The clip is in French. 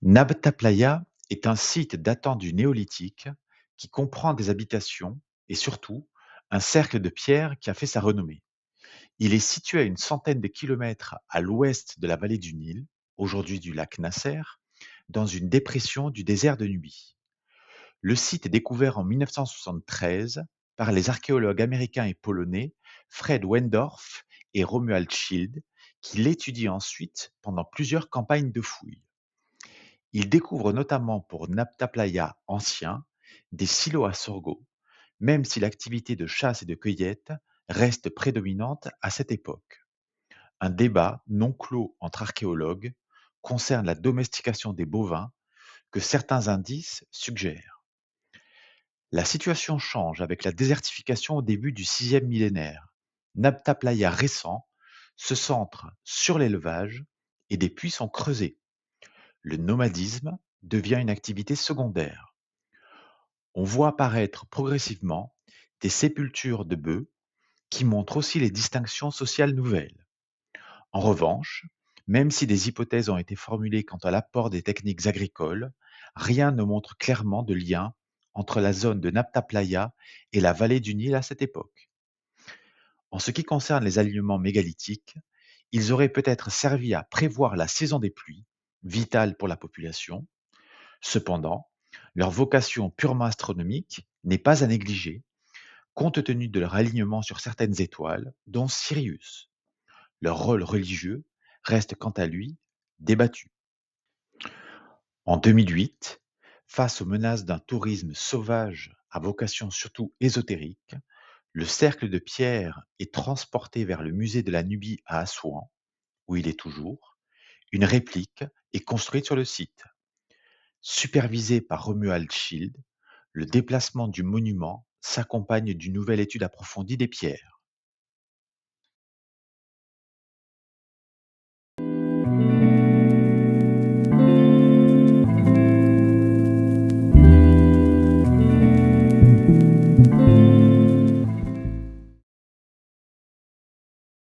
Nabta Playa est un site datant du Néolithique qui comprend des habitations et surtout un cercle de pierre qui a fait sa renommée. Il est situé à une centaine de kilomètres à l'ouest de la vallée du Nil, aujourd'hui du lac Nasser, dans une dépression du désert de Nubie. Le site est découvert en 1973 par les archéologues américains et polonais Fred Wendorf et Romuald Schild, qui l'étudient ensuite pendant plusieurs campagnes de fouilles. Ils découvrent notamment pour Nabta Playa ancien des silos à sorgho, même si l'activité de chasse et de cueillette reste prédominante à cette époque. Un débat non clos entre archéologues concerne la domestication des bovins que certains indices suggèrent. La situation change avec la désertification au début du sixième millénaire. Nabta Playa récent se centre sur l'élevage et des puits sont creusés. Le nomadisme devient une activité secondaire. On voit apparaître progressivement des sépultures de bœufs qui montrent aussi les distinctions sociales nouvelles. En revanche, même si des hypothèses ont été formulées quant à l'apport des techniques agricoles, rien ne montre clairement de lien entre la zone de Nabta Playa et la vallée du Nil à cette époque. En ce qui concerne les alignements mégalithiques, ils auraient peut-être servi à prévoir la saison des pluies, vitale pour la population. Cependant, leur vocation purement astronomique n'est pas à négliger, compte tenu de leur alignement sur certaines étoiles, dont Sirius. Leur rôle religieux reste quant à lui débattu. En 2008, face aux menaces d'un tourisme sauvage à vocation surtout ésotérique, le cercle de pierre est transporté vers le musée de la Nubie à Assouan, où il est toujours. Une réplique est construite sur le site. Supervisé par Romuald Schild, le déplacement du monument s'accompagne d'une nouvelle étude approfondie des pierres.